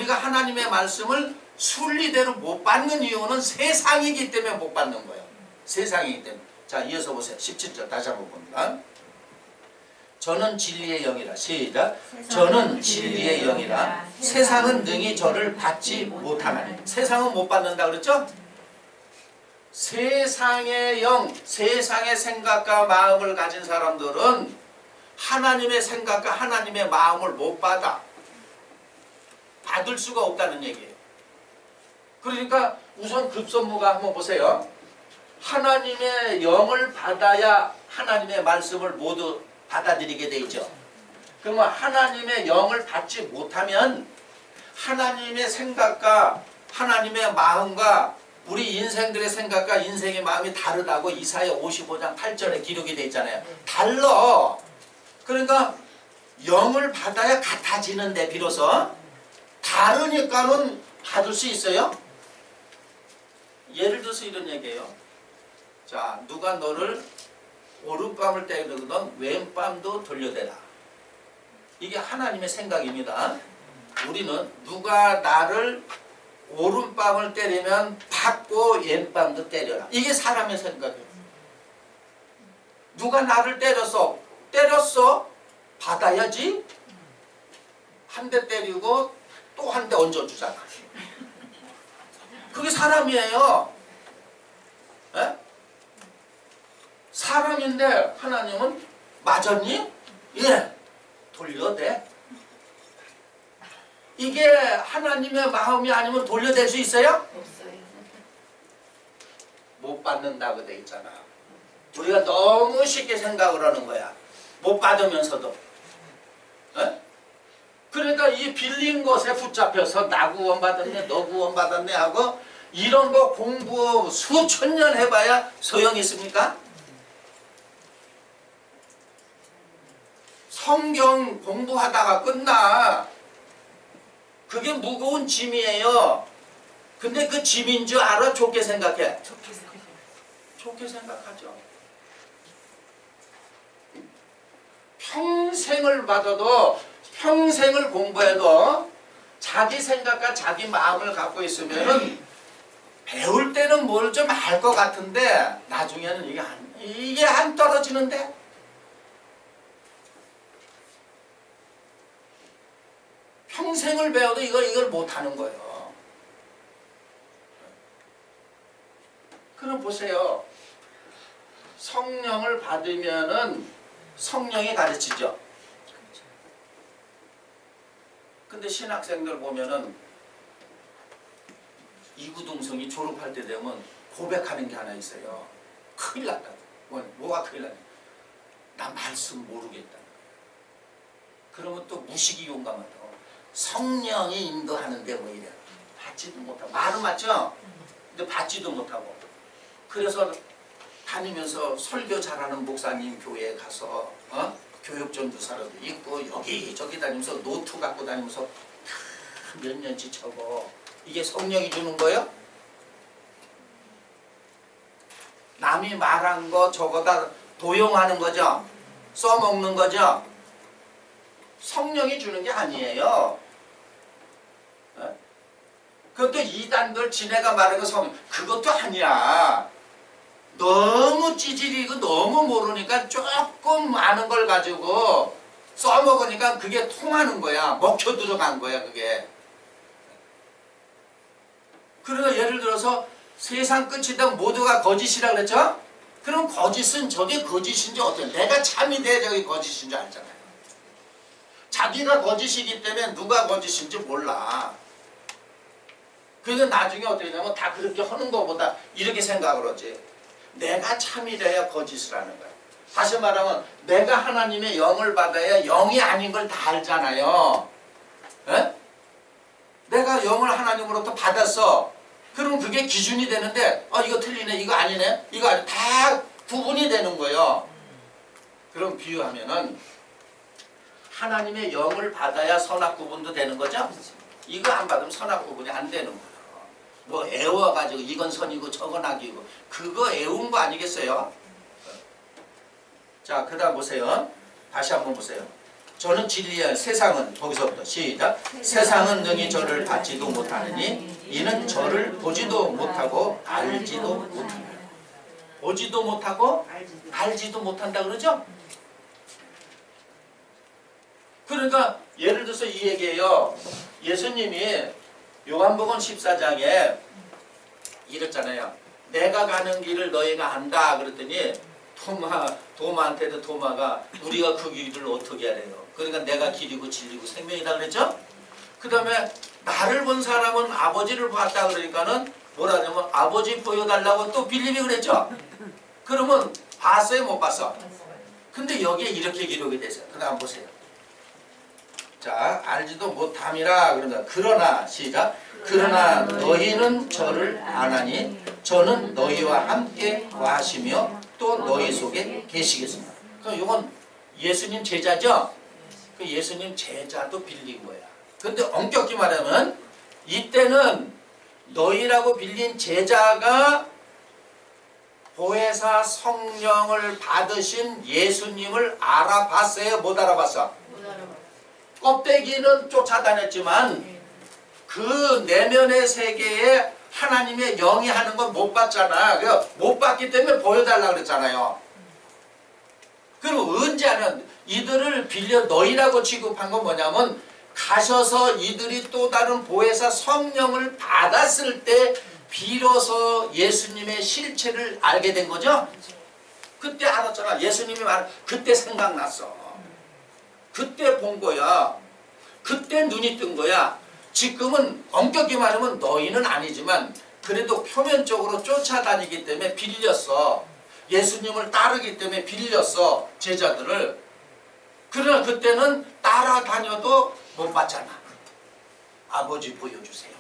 우리가 하나님의 말씀을 순리대로 못 받는 이유는 세상이기 때문에 못 받는 거예요. 세상이기 때문에. 자, 이어서 보세요. 17절 다시 한번 봅니다. 저는 진리의 영이라. 시작. 저는 진리의 영이라. 세상은 능히 저를 받지 못하나니. 세상은 못 받는다 그랬죠? 세상의 영, 세상의 생각과 마음을 가진 사람들은 하나님의 생각과 하나님의 마음을 못 받아. 받을 수가 없다는 얘기예요. 그러니까 우선 급선무가 한번 보세요. 하나님의 영을 받아야 하나님의 말씀을 모두 받아들이게 돼 있죠. 그러면 하나님의 영을 받지 못하면 하나님의 생각과 하나님의 마음과 우리 인생들의 생각과 인생의 마음이 다르다고 이사야 55장 8절에 기록이 돼 있잖아요. 달라. 그러니까 영을 받아야 같아지는데 비로소 다르니까는 받을 수 있어요. 예를 들어서 이런 얘기예요. 자, 누가 너를 오른밤을 때리거든 왼밤도 돌려대라. 이게 하나님의 생각입니다. 우리는 누가 나를 오른밤을 때리면 받고 왼밤도 때려라. 이게 사람의 생각이에요. 누가 나를 때렸어. 받아야지. 한 대 때리고 또 한 대 얹어주잖아. 그게 사람이에요. 에? 사람인데 하나님은 맞았니? 예. 돌려대. 이게 하나님의 마음이 아니면 돌려댈 수 있어요? 없어요. 못 받는다고 돼 있잖아. 우리가 너무 쉽게 생각을 하는 거야. 못 받으면서도. 에? 그러니까 이 빌린 것에 붙잡혀서 나 구원받았네 너 구원받았네 하고 이런 거 공부 수천 년 해봐야 소용이 있습니까? 성경 공부하다가 끝나. 그게 무거운 짐이에요. 근데 그 짐인 줄 알아? 좋게 생각해. 좋게 생각하죠. 평생을 받아도 평생을 공부해도 자기 생각과 자기 마음을 갖고 있으면은 배울 때는 뭘 좀 알 것 같은데 나중에는 이게 안 떨어지는데. 평생을 배워도 이걸 못하는 거예요. 그럼 보세요. 성령을 받으면은 성령이 가르치죠. 근데 신학생들 보면은 이구동성이 졸업할 때 되면 고백하는 게 하나 있어요. 큰일 났다. 뭐가 큰일 났냐. 나 말씀 모르겠다. 그러면 또 무식이 용감하다고. 성령이 인도하는데 뭐 이래. 받지도 못하고. 말은 맞죠? 근데 받지도 못하고. 그래서 다니면서 설교 잘하는 목사님 교회에 가서 교육전도사로도 있고 여기저기 다니면서 노트 갖고 다니면서 몇 년치 적어. 이게 성령이 주는 거예요? 남이 말한 거 저거다 도용하는 거죠? 써먹는 거죠? 성령이 주는 게 아니에요. 그것도 이단들 지네가 말한 거 성령 그것도 아니야. 너무 찌질이고 너무 모르니까 조금 아는 걸 가지고 써먹으니까 그게 통하는 거야. 먹혀 들어간 거야 그게. 그래서 예를 들어서 세상 끝이 되면 모두가 거짓이라 그랬죠? 그럼 거짓은 저게 거짓인지 어떻게 내가 참이 돼 저게 거짓인 줄 알잖아요. 자기가 거짓이기 때문에 누가 거짓인지 몰라. 그래서 나중에 어떻게 되냐면 다 그렇게 하는 것보다 이렇게 생각을 하지. 내가 참이래야 거짓을 하는 거야. 다시 말하면 내가 하나님의 영을 받아야 영이 아닌 걸 다 알잖아요. 에? 내가 영을 하나님으로부터 받았어. 그럼 그게 기준이 되는데 이거 틀리네 이거 아니네 이거 아니 다 구분이 되는 거예요. 그럼 비유하면은 하나님의 영을 받아야 선악 구분도 되는 거죠. 이거 안 받으면 선악 구분이 안 되는 거예요. 뭐 애워가지고 이건 선이고 저건 악이고 그거 애운 거 아니겠어요? 자, 그 다음 보세요. 다시 한번 보세요. 저는 진리야. 세상은 거기서부터 시작. 세상은 능히 저를 받지도 못하느니 이는 저를 보지도 못하고 알지도 못한다. 보지도 못하고 알지도 못한다 그러죠? 그러니까 예를 들어서 이 얘기예요. 예수님이 요한복음 14장에 이랬잖아요. 내가 가는 길을 너희가 안다 그랬더니 도마한테도 도마가 우리가 그 길을 어떻게 하래요. 그러니까 내가 길이고 진리고 생명이다 그랬죠. 그 다음에 나를 본 사람은 아버지를 봤다 그러니까는 뭐라 하냐면 아버지 보여달라고 또 빌립이 그랬죠. 그러면 봤어요 못 봤어? 근데 여기에 이렇게 기록이 됐어요. 그 다음 보세요. 자, 알지도 못함이라 그런다. 그러나 시작. 그러나 너희는 저를 아나니 저는 너희와 함께 거하시며 또 너희 속에 계시겠습니다. 그럼 이건 예수님 제자죠? 그 예수님 제자도 빌린 거야. 근데 엄격히 말하면 이때는 너희라고 빌린 제자가 보혜사 성령을 받으신 예수님을 알아봤어요? 못 알아봤어? 껍데기는 쫓아다녔지만 그 내면의 세계에 하나님의 영이 하는 건 못 봤잖아. 못 봤기 때문에 보여달라고 그랬잖아요. 그럼 언제 하는 이들을 빌려 너희라고 취급한 건 뭐냐면 가셔서 이들이 또 다른 보혜사 성령을 받았을 때 비로소 예수님의 실체를 알게 된 거죠. 그때 알았잖아. 예수님이 그때 생각났어. 그때 본 거야. 그때 눈이 뜬 거야. 지금은 엄격히 말하면 너희는 아니지만 그래도 표면적으로 쫓아다니기 때문에 빌렸어. 예수님을 따르기 때문에 빌렸어. 제자들을. 그러나 그때는 따라다녀도 못 봤잖아. 아버지 보여주세요.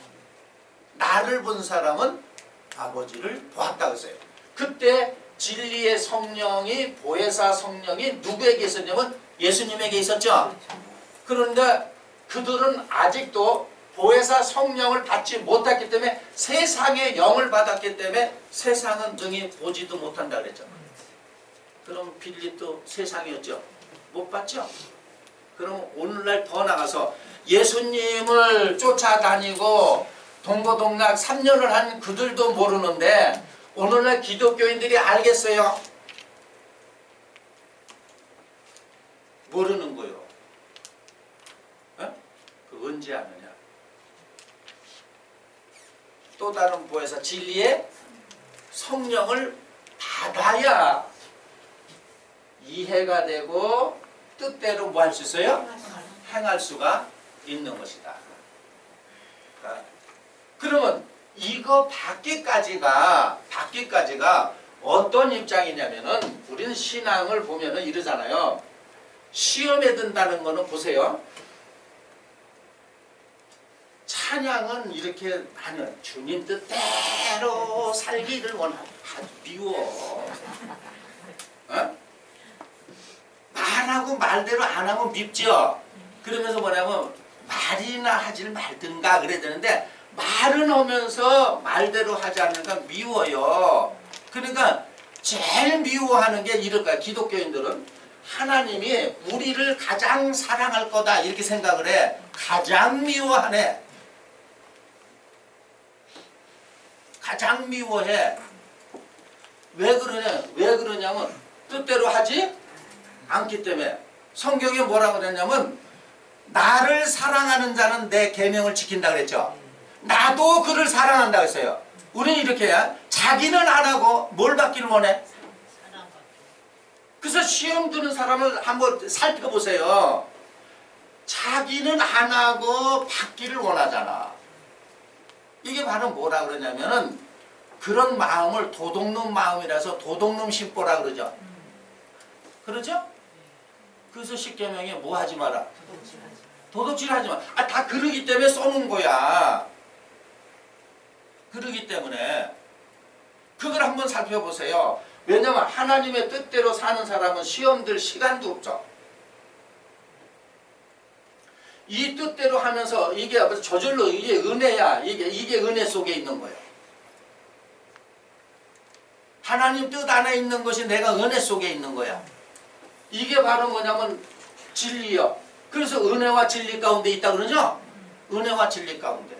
나를 본 사람은 아버지를 보았다고 했어요. 그때 진리의 성령이 보혜사 성령이 누구에게 있었냐면 예수님에게 있었죠. 그런데 그들은 아직도 보혜사 성령을 받지 못했기 때문에 세상의 영을 받았기 때문에 세상은 능히 보지도 못한다 그랬죠. 그럼 빌립도 세상이었죠. 못 봤죠. 그럼 오늘날 더 나가서 예수님을 쫓아다니고 동고동락 3년을 한 그들도 모르는데 오늘날 기독교인들이 알겠어요? 모르는 거요. 어? 그 언제 아느냐? 또 다른 보혜사 진리의 성령을 받아야 이해가 되고 뜻대로 뭐 할 수 있어요? 행할 수가 있는 것이다. 그러면 이거 받기까지가 어떤 입장이냐면은 우리는 신앙을 보면은 이러잖아요. 시험에 든다는 거는 보세요. 찬양은 이렇게 하는 주님 뜻대로 살기를 원하는 미워. 어? 말하고 말대로 안 하면 밉죠. 그러면서 뭐냐면 말이나 하질 말든가 그래야 되는데 말은 하면서 말대로 하지 않으니까 미워요. 그러니까 제일 미워하는 게 이럴까요? 기독교인들은 하나님이 우리를 가장 사랑할 거다 이렇게 생각을 해. 가장 미워하네. 가장 미워해. 왜 그러냐? 왜 그러냐면 뜻대로 하지 않기 때문에. 성경에 뭐라고 그랬냐면 나를 사랑하는 자는 내 계명을 지킨다 그랬죠. 나도 그를 사랑한다 그랬어요. 우리는 이렇게 해야 자기는 안 하고 뭘 받기를 원해? 그래서 시험 드는 사람을 한번 살펴보세요. 자기는 안 하고 받기를 원하잖아. 이게 바로 뭐라 그러냐면은 그런 마음을 도둑놈 마음이라서 도둑놈 심보라 그러죠. 그러죠? 그래서 십계명에 뭐 하지 마라? 도둑질 하지 마. 아, 다 그러기 때문에 써놓은 거야. 그러기 때문에 그걸 한번 살펴보세요. 왜냐면 하나님의 뜻대로 사는 사람은 시험 들 시간도 없죠. 이 뜻대로 하면서 이게 저절로 이게 은혜야. 이게 은혜 속에 있는 거예요. 하나님 뜻 안에 있는 것이 내가 은혜 속에 있는 거야. 이게 바로 뭐냐면 진리요. 그래서 은혜와 진리 가운데 있다 그러죠? 은혜와 진리 가운데.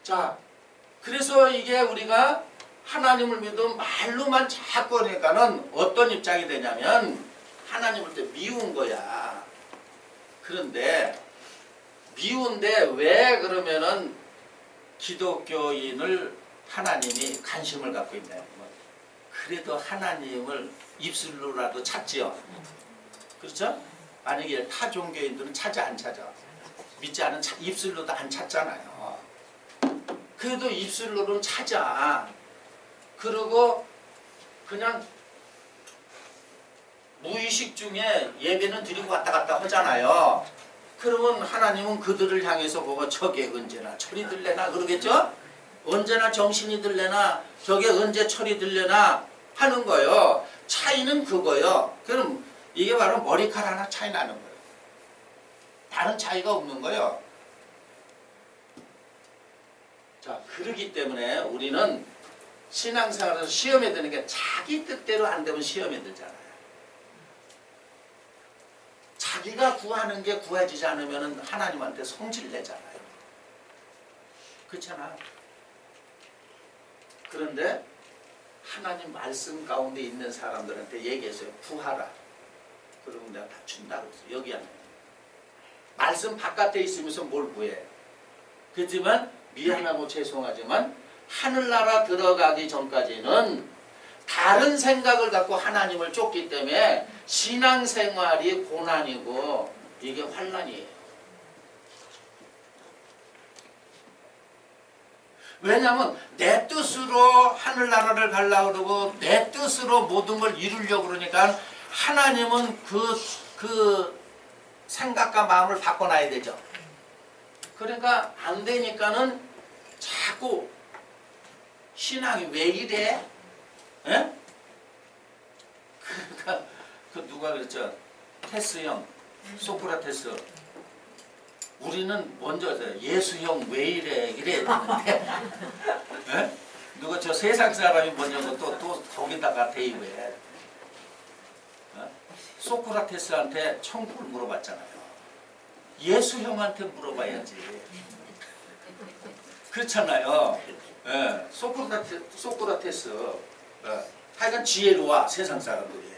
자, 그래서 이게 우리가 하나님을 믿으면 말로만 자꾸 그러니까는 어떤 입장이 되냐면 하나님을 또 미운 거야. 그런데 미운데 왜 그러면은 기독교인을 하나님이 관심을 갖고 있나요? 그래도 하나님을 입술로라도 찾지요. 그렇죠? 만약에 타 종교인들은 찾아 안 찾아? 믿지 않은 입술로도 안 찾잖아요. 그래도 입술로는 찾아. 그리고 그냥 무의식 중에 예배는 드리고 왔다 갔다 하잖아요. 그러면 하나님은 그들을 향해서 보고 저게 언제나 철이 들래나 그러겠죠? 언제나 정신이 들래나 저게 언제 철이 들래나 하는 거예요. 차이는 그거예요. 그럼 이게 바로 머리카락 하나 차이 나는 거예요. 다른 차이가 없는 거예요. 자, 그러기 때문에 우리는 신앙생활에서 시험에 드는 게 자기 뜻대로 안 되면 시험에 들잖아요. 자기가 구하는 게 구해지지 않으면 하나님한테 성질 내잖아요. 그렇잖아. 그런데 하나님 말씀 가운데 있는 사람들한테 얘기했어요. 구하라. 그러면 내가 다 준다고 했어요. 여기 안에. 말씀 바깥에 있으면서 뭘 구해. 그렇지만 미안하고 죄송하지만 하늘나라 들어가기 전까지는 다른 생각을 갖고 하나님을 쫓기 때문에 신앙생활이 고난이고 이게 환난이에요. 왜냐하면 내 뜻으로 하늘나라를 가려고 그러고 내 뜻으로 모든 걸 이루려고 그러니까 하나님은 그 생각과 마음을 바꿔놔야 되죠. 그러니까 안 되니까는 자꾸 신앙이 왜 이래? 에? 그러니까 그 누가 그랬죠? 테스형, 소크라테스. 우리는 먼저 예수형 왜 이래 이랬는데 누가 저 세상 사람이 먼저 또 거기다가 대입해. 소크라테스한테 천국을 물어봤잖아요. 예수형한테 물어봐야지. 그렇잖아요. 예, 소크라테스. 하여간 지혜로워 세상 사람들이.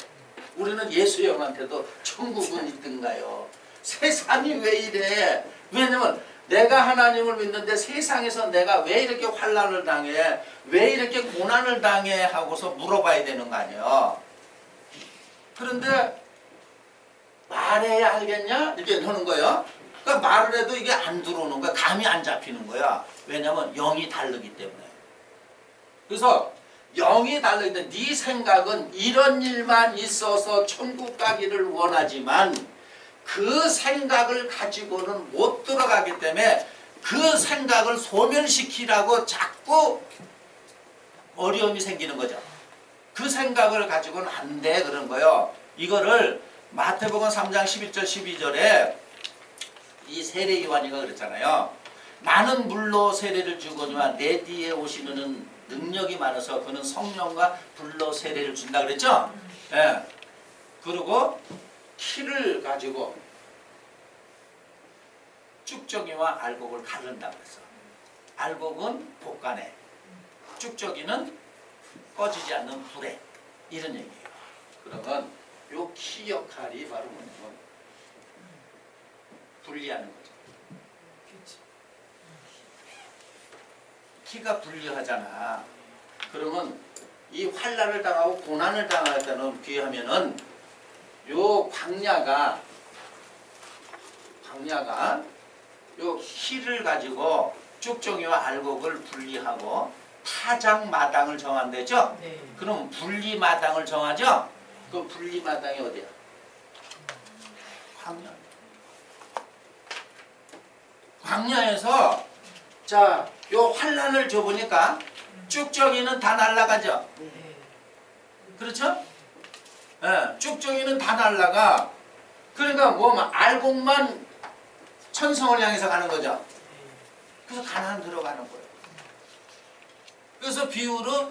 우리는 예수형한테도 천국은 있든가요. 세상이 왜 이래? 왜냐면 내가 하나님을 믿는데 세상에서 내가 왜 이렇게 환난을 당해? 왜 이렇게 고난을 당해? 하고서 물어봐야 되는 거 아니에요. 그런데 말해야 알겠냐? 이렇게 하는 거예요. 그러니까 말을 해도 이게 안 들어오는 거야. 감이 안 잡히는 거야. 왜냐면 영이 다르기 때문에. 그래서 영이 다르기 때문에 네 생각은 이런 일만 있어서 천국 가기를 원하지만 그 생각을 가지고는 못 들어가기 때문에 그 생각을 소멸시키라고 자꾸 어려움이 생기는 거죠. 그 생각을 가지고는 안 돼 그런 거예요. 이거를 마태복음 3장 11절 12절에 이 세례 요한이가 그랬잖아요. 나는 물로 세례를 주거니와 내 뒤에 오시는 이는 능력이 많아서 그는 성령과 불로 세례를 준다 그랬죠. 예. 그리고 키를 가지고 쭉정이와 알곡을 가른다고 했어. 알곡은 볶아내, 쭉정이는 꺼지지 않는 불에. 이런 얘기예요. 그러면 요 키 역할이 바로 뭐냐면 분리하는 거죠. 키가 분리하잖아. 그러면 이 환난을 당하고 고난을 당할 때는 비하면은 요 광야가 요 키를 가지고 쭉정이와 알곡을 분리하고 타작마당을 정한대죠. 네. 그럼 분리마당을 정하죠. 그 분리마당이 어디야? 광야. 광야에서 자, 요 환난을 줘보니까 쭉정이는 다 날아가죠. 그렇죠? 예, 쭉정이는 다 날아가. 그러니까 뭐 알곡만 천성을 향해서 가는 거죠. 그래서 가나안 들어가는 거예요. 그래서 비유로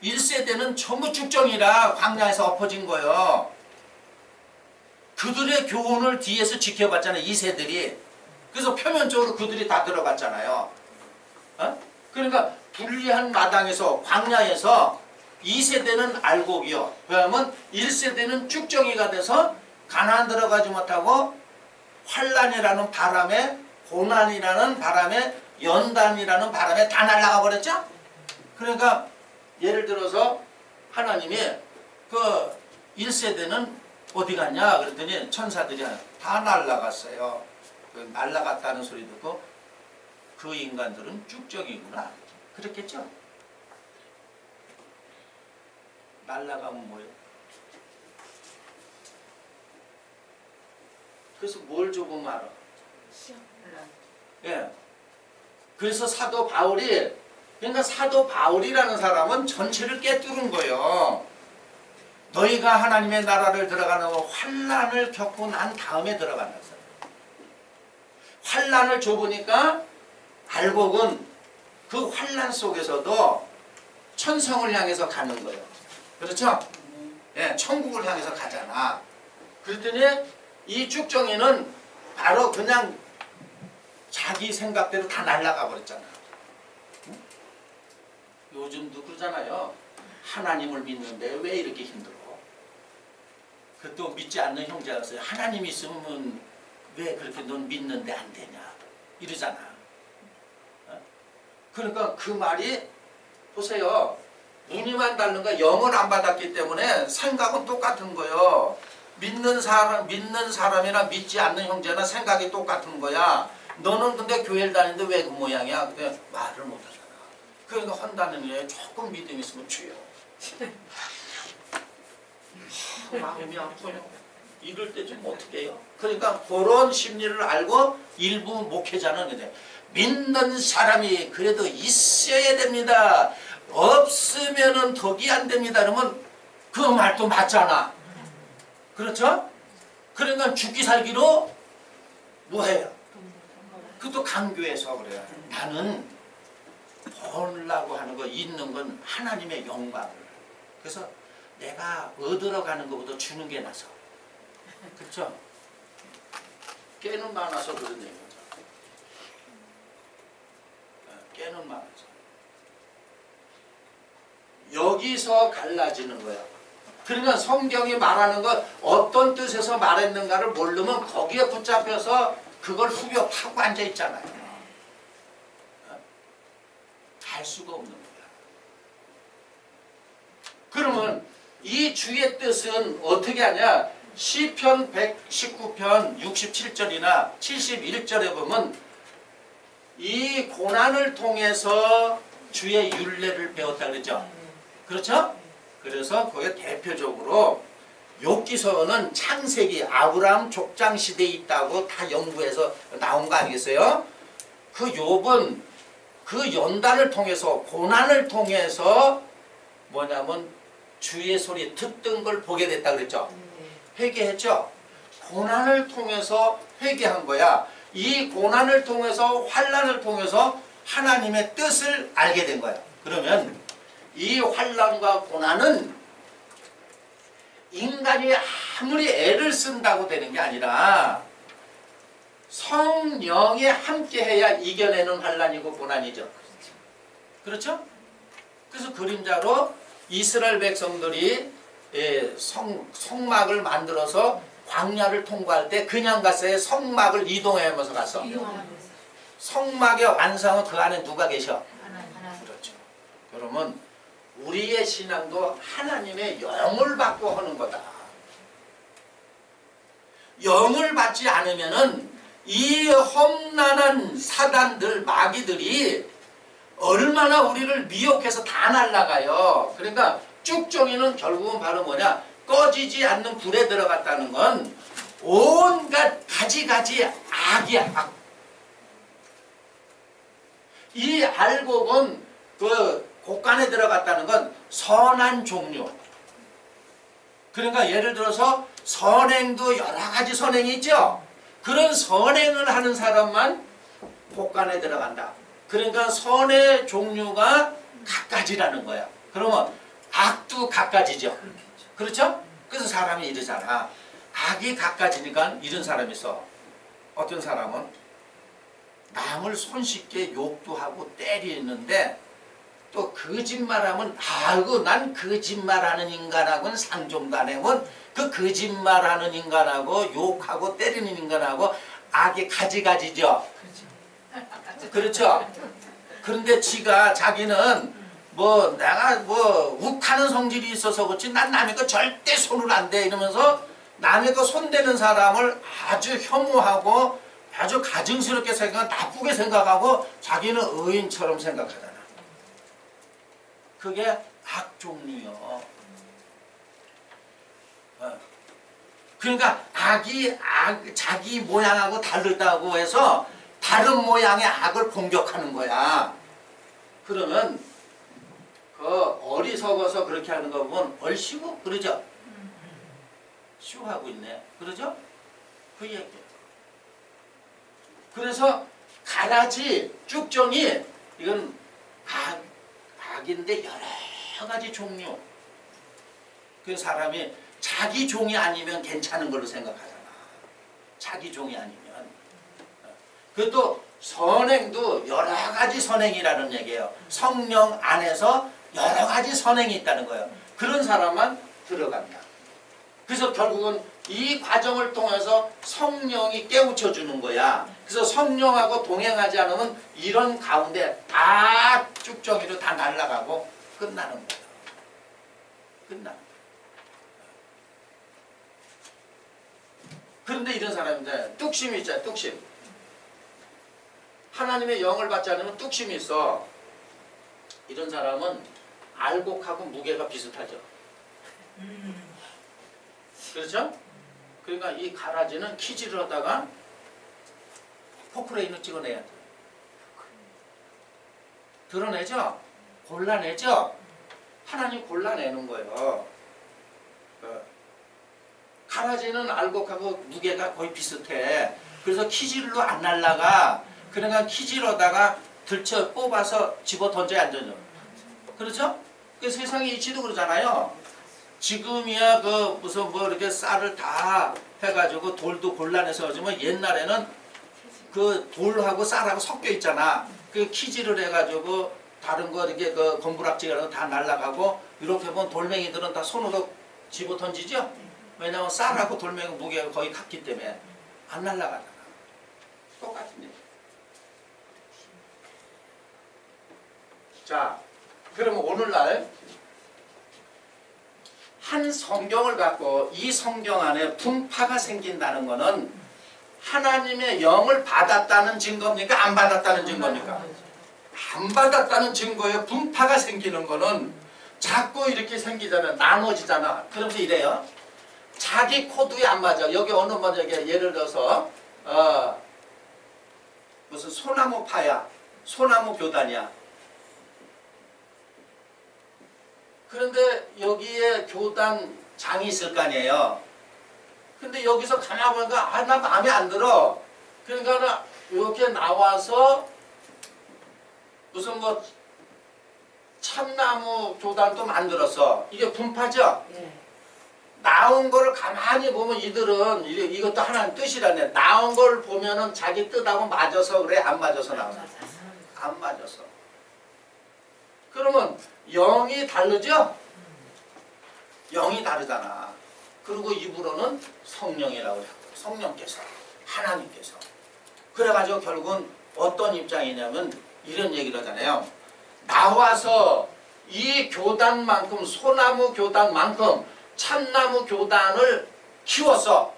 1세대는 전부 쭉정이라 광야에서 엎어진 거예요. 그들의 교훈을 뒤에서 지켜봤잖아요. 이 세들이. 그래서 표면적으로 그들이 다 들어갔잖아요. 어? 그러니까 불리한 마당에서 광야에서 2세대는 알곡이요. 그러면 1세대는 쭉정이가 돼서 가나안 들어가지 못하고 환란이라는 바람에, 고난이라는 바람에, 연단이라는 바람에 다 날아가 버렸죠. 그러니까 예를 들어서 하나님이 그 1세대는 어디 갔냐 그랬더니 천사들이 다 날아갔어요. 그 날아갔다는 소리 듣고 그 인간들은 쭉정이구나 그랬겠죠. 날아가면 뭐예요? 그래서 뭘 조금 알아? 예. 그래서 사도 바울이, 그러니까 사도 바울이라는 사람은 전체를 꿰뚫은 거예요. 너희가 하나님의 나라를 들어가는 환란을 겪고 난 다음에 들어간다. 환란을 줘보니까 알곡은 그 환란 속에서도 천성을 향해서 가는 거예요. 그렇죠? 예, 천국을 향해서 가잖아. 그랬더니 이 쭉정이는 바로 그냥 자기 생각대로 다 날아가 버렸잖아. 응? 요즘도 그러잖아요. 하나님을 믿는데 왜 이렇게 힘들어? 그 또 믿지 않는 형제가 있어요. 하나님 있으면 왜 그렇게 넌 믿는데 안 되냐? 이러잖아. 어? 그러니까 그 말이 보세요. 무늬만 다른 거 영을 안 받았기 때문에 생각은 똑같은 거예요. 믿는 사람이나 믿지 않는 형제나 생각이 똑같은 거야. 너는 근데 교회를 다니는데 왜 그 모양이야? 근데 말을 못 하잖아. 그러니까 한다는 게 조금 믿음이 있으면 주여. 마음이 아파요. 이럴 때 좀 어떻게 해요? 그러니까 그런 심리를 알고 일부 목회자는 이제 믿는 사람이 그래도 있어야 됩니다. 없으면은 덕이 안 됩니다. 그러면 그 말도 맞잖아. 그렇죠? 그러니까 죽기 살기로 뭐해요? 그것도 강교해서 그래요. 나는 벌라고 하는 거 있는 건 하나님의 영광을. 그래서 내가 얻으러 가는 것보다 주는 게 나서. 그렇죠? 깨는 많아서 그런 얘기죠. 깨는 많아서. 여기서 갈라지는 거야. 그러니까 성경이 말하는 것 어떤 뜻에서 말했는가를 모르면 거기에 붙잡혀서 그걸 후벼 타고 앉아 있잖아요. 알 수가 없는 거야. 그러면 이 주의 뜻은 어떻게 하냐? 시편 119편 67절이나 71절에 보면 이 고난을 통해서 주의 율례를 배웠다 그랬죠? 그렇죠? 그래서 거기에 대표적으로 욥기서는 창세기 아브라함 족장 시대에 있다고 다 연구해서 나온 거 아니겠어요? 그 욥은 그 연단을 통해서 고난을 통해서 뭐냐면 주의 소리 듣던 걸 보게 됐다 그랬죠? 회개했죠? 고난을 통해서 회개한 거야. 이 고난을 통해서 환난을 통해서 하나님의 뜻을 알게 된 거야. 그러면 이 환난과 고난은 인간이 아무리 애를 쓴다고 되는 게 아니라 성령이 함께해야 이겨내는 환난이고 고난이죠. 그렇죠? 그래서 그림자로 이스라엘 백성들이 성막을 만들어서 광야를 통과할 때 그냥 갔어요? 성막을 이동하면서 갔어? 성막의 완성은 그 안에 누가 계셔? 그렇죠. 그러면 우리의 신앙도 하나님의 영을 받고 하는 거다. 영을 받지 않으면은 이 험난한 사단들, 마귀들이 얼마나 우리를 미혹해서 다 날아가요. 그러니까 쭉정이는 결국은 바로 뭐냐? 꺼지지 않는 불에 들어갔다는 건 온갖 가지가지 악이야. 악. 이 알곡은 그 곡간에 들어갔다는 건 선한 종류. 그러니까 예를 들어서 선행도 여러 가지 선행이 있죠. 그런 선행을 하는 사람만 곡간에 들어간다. 그러니까 선의 종류가 갖가지라는 거야. 그러면 악도 갖가지죠. 그렇죠? 그래서 사람이 이러잖아. 악이 갖가지니까 이런 사람이 있어. 어떤 사람은 남을 손쉽게 욕도 하고 때리는데 또 거짓말하면 아이고 난 거짓말하는 인간하고는 상종도 안 해본 그 거짓말하는 인간하고 욕하고 때리는 인간하고 악이 가지가지죠. 그렇죠. 그런데 자기는 뭐 내가 뭐 욱하는 성질이 있어서 그렇지 난 남의 거 절대 손을 안 대 이러면서 남의 거 손대는 사람을 아주 혐오하고 아주 가증스럽게 생각하고 나쁘게 생각하고 자기는 의인처럼 생각하잖아. 그게 악 종류요. 그러니까 악이 자기 모양하고 다르다고 해서 다른 모양의 악을 공격하는 거야. 그러면 그 어리석어서 그렇게 하는 거 보면 얼씨구 그러죠? 쉬우하고 있네. 그러죠? 그 얘기예요. 그래서 가라지 쭉정이 이건 악인데 여러 가지 종류. 그 사람이 자기 종이 아니면 괜찮은 걸로 생각하잖아. 자기 종이 아니면. 그것도 선행도 여러 가지 선행이라는 얘기예요. 성령 안에서 여러 가지 선행이 있다는 거예요. 그런 사람만 들어간다. 그래서 결국은 이 과정을 통해서 성령이 깨우쳐 주는 거야. 그래서 성령하고 동행하지 않으면 이런 가운데 다 쭉정이로 다 날아가고 끝나는 거야. 끝나. 그런데 이런 사람인데 뚝심이 있잖아. 뚝심. 하나님의 영을 받지 않으면 뚝심이 있어. 이런 사람은 알곡하고 무게가 비슷하죠. 그렇죠? 그러니까 이 가라지는 키질을 하다가 포크레인을 찍어내야 돼. 드러내죠? 골라내죠? 하나님 골라내는 거예요. 가라지는 알곡하고 무게가 거의 비슷해. 그래서 키질로 안 날라가. 그러니까 키질하다가 들쳐 뽑아서 집어 던져야 안 던져. 그렇죠? 그 세상의 이치도 그러잖아요. 지금이야 그 무슨 뭐 이렇게 쌀을 다 해가지고 돌도 골라내서 하지만 옛날에는 그 돌하고 쌀하고 섞여 있잖아. 그 키질을 해가지고 다른 거 이렇게 그 건부락지가 다 날아가고 이렇게 보면 돌멩이들은 다 손으로 집어 던지죠. 왜냐하면 쌀하고 돌멩이 무게가 거의 같기 때문에 안 날아가잖아. 똑같은 얘기. 자, 그러면 오늘날 한 성경을 갖고 이 성경 안에 분파가 생긴다는 것은 하나님의 영을 받았다는 증거입니까? 안 받았다는 증거입니까? 안 받았다는 증거에 분파가 생기는 것은 자꾸 이렇게 생기잖아. 나눠지잖아. 그러면서 이래요. 자기 코드에 안 맞아. 여기 어느 번 예를 들어서 무슨 소나무 파야. 소나무 교단이야. 그런데 여기에 교단장이 있을 거 아니에요. 근데 여기서 가만히 보니까 나 마음에 안 들어. 그러니까 이렇게 나와서 무슨 뭐 참나무 교단도 만들었어. 이게 분파죠? 네. 나온 거를 가만히 보면 이들은 이것도 하나님 뜻이라네. 나온 걸 보면은 자기 뜻하고 맞아서 그래? 안 맞아서 나오나? 안 맞아서. 그러면 영이 다르죠? 영이 다르잖아. 그리고 입으로는 성령이라고 해요. 성령께서, 하나님께서. 그래가지고 결국은 어떤 입장이냐면 이런 얘기를 하잖아요. 나와서 이 교단만큼, 소나무 교단만큼 참나무 교단을 키웠어.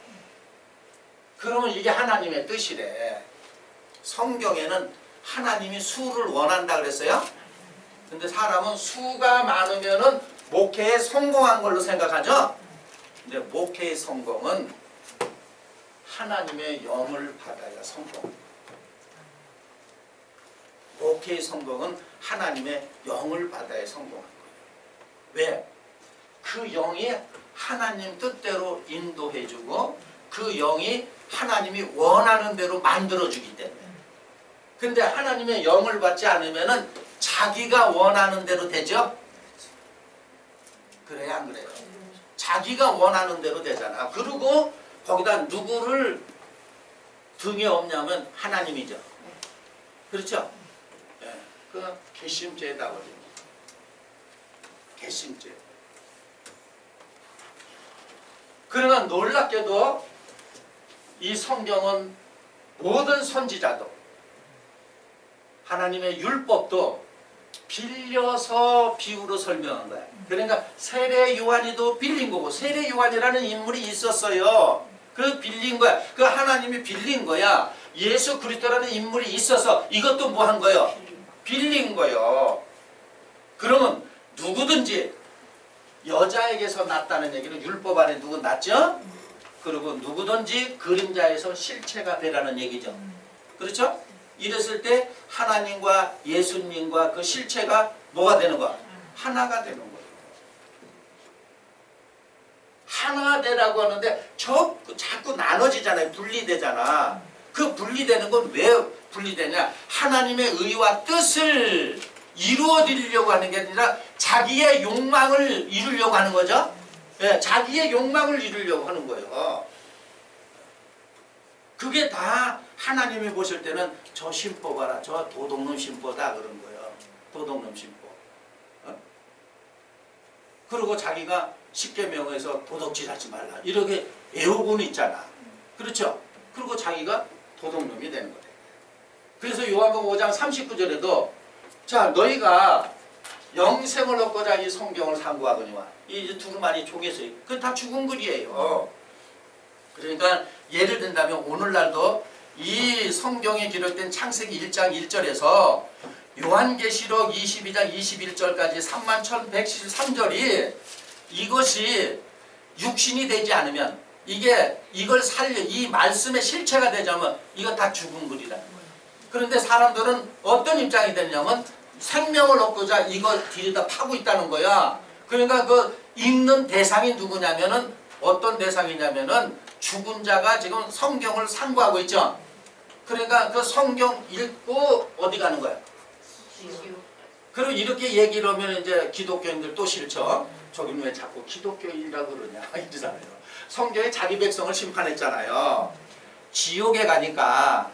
그러면 이게 하나님의 뜻이래. 성경에는 하나님이 수를 원한다 그랬어요? 근데 사람은 수가 많으면은 목회에 성공한 걸로 생각하죠? 근데 목회의 성공은 하나님의 영을 받아야 성공. 목회의 성공은 하나님의 영을 받아야 성공한 거예요. 왜? 그 영이 하나님 뜻대로 인도해주고 그 영이 하나님이 원하는 대로 만들어주기 때문에. 근데 하나님의 영을 받지 않으면은 자기가 원하는 대로 되죠? 그래야 안 그래요? 자기가 원하는 대로 되잖아. 그리고 거기다 누구를 등에 업냐면 하나님이죠. 그렇죠? 예. 그 개심죄다 그러죠. 개심죄. 그러나 놀랍게도 이 성경은 모든 선지자도 하나님의 율법도 빌려서 비유로 설명한 거야. 그러니까 세례 요한이도 빌린 거고, 세례 요한이라는 인물이 있었어요. 그 빌린 거야. 그 하나님이 빌린 거야. 예수 그리스도라는 인물이 있어서 이것도 뭐 한 거예요? 빌린 거예요. 그러면 누구든지 여자에게서 났다는 얘기는 율법 안에 누구 났죠? 그리고 누구든지 그림자에서 실체가 되라는 얘기죠. 그렇죠? 이랬을 때 하나님과 예수님과 그 실체가 뭐가 되는 거야? 하나가 되는 거예요. 하나 되라고 하는데 자꾸 나눠지잖아요. 분리되잖아. 그 분리되는 건 왜 분리되냐? 하나님의 의와 뜻을 이루어드리려고 하는 게 아니라 자기의 욕망을 이루려고 하는 거죠. 예, 자기의 욕망을 이루려고 하는 거예요. 그게 다 하나님이 보실 때는 저 심보 봐라. 저 도둑놈 심보다 그런 거예요. 도둑놈 심보. 그리고 자기가 십계명에서 도둑질하지 말라. 이렇게 애우고는 있잖아. 그렇죠? 그리고 자기가 도둑놈이 되는 거예요. 그래서 요한복음 5장 39절에도 자 너희가 영생을 얻고자 이 성경을 상고하거니와 이 두루마리 종에서 그건 다 죽은 글이에요. 그러니까 예를 든다면 오늘날도 이 성경에 기록된 창세기 1장 1절에서 요한계시록 22장 21절까지 31,113절이 이것이 육신이 되지 않으면 이걸 살려 이 말씀의 실체가 되자면 이거 다 죽은 글이라는 거예요. 그런데 사람들은 어떤 입장이 되냐면 생명을 얻고자 이걸 뒤에다 파고 있다는 거야. 그러니까 그 읽는 대상이 누구냐면은 어떤 대상이냐면은 죽은 자가 지금 성경을 상고하고 있죠. 그러니까 그 성경 읽고 어디 가는 거야? 그리고 이렇게 얘기를 하면 이제 기독교인들 또 싫죠. 저기는 왜 자꾸 기독교인이라고 그러냐 이러잖아요. 성경에 자기 백성을 심판했잖아요. 지옥에 가니까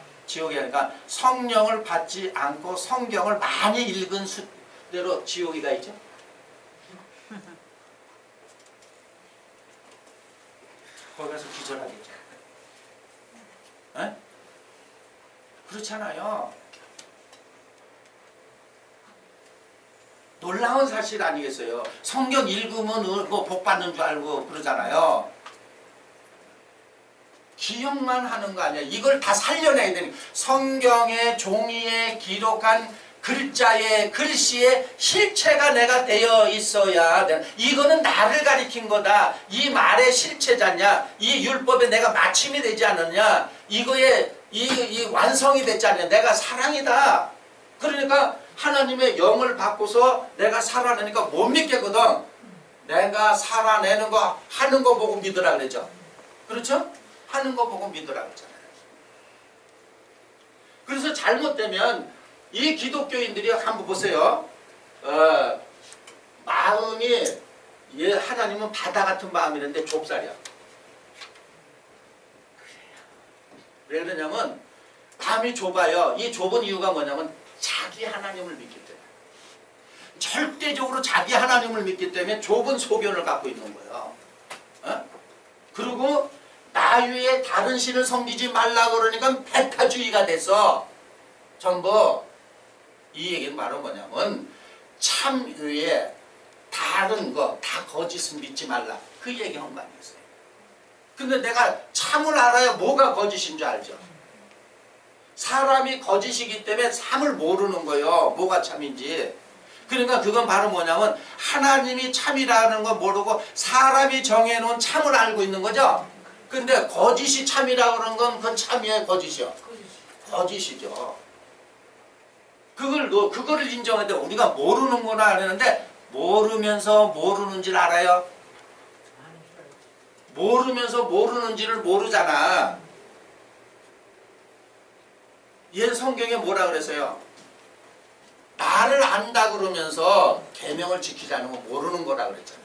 성령을 받지 않고 성경을 많이 읽은 수대로 지옥에 가 있죠. 거기 가서 기절하겠죠. 에? 그렇잖아요. 놀라운 사실 아니겠어요. 성경 읽으면 뭐 복 받는 줄 알고 그러잖아요. 기억만 하는 거 아니야. 이걸 다 살려내야 되니까. 성경의 종이에 기록한 글자의 글씨의 실체가 내가 되어 있어야 돼. 이거는 나를 가리킨 거다. 이 말의 실체잖냐. 이 율법에 내가 마침이 되지 않느냐. 이거에 이 완성이 됐지 않냐. 내가 사랑이다. 그러니까 하나님의 영을 받고서 내가 살아내니까 못 믿겠거든. 내가 살아내는 거 하는 거 보고 믿으라 그랬죠. 그렇죠? 하는 거 보고 믿으라 그랬잖아요. 그래서 잘못되면 이 기독교인들이 한번 보세요. 마음이 하나님은 바다 같은 마음이랬는데 좁쌀이야. 왜 그러냐면 마음이 좁아요. 이 좁은 이유가 뭐냐면 자기 하나님을 믿기 때문에. 절대적으로 자기 하나님을 믿기 때문에 좁은 소견을 갖고 있는 거예요. 그리고 나 위에 다른 신을 섬기지 말라고 그러니까 배타주의가 돼서 전부 이 얘기는 바로 뭐냐면 참 위에 다른 거 다 거짓은 믿지 말라. 그 얘기한 거 아니겠어요? 근데 내가 참을 알아야 뭐가 거짓인 줄 알죠? 사람이 거짓이기 때문에 참을 모르는 거예요. 뭐가 참인지. 그러니까 그건 바로 뭐냐면 하나님이 참이라는 거 모르고 사람이 정해놓은 참을 알고 있는 거죠. 근데 거짓이 참이라고 그러는 건 그건 참이에요, 거짓이요? 거짓이죠. 그거를 인정해야 돼. 우리가 모르는구나 하는데 모르면서 모르는 줄 알아요? 모르면서 모르는지를 모르잖아. 얘 성경에 뭐라 그랬어요? 나를 안다 그러면서 계명을 지키지 않으면 모르는 거라 그랬잖아요.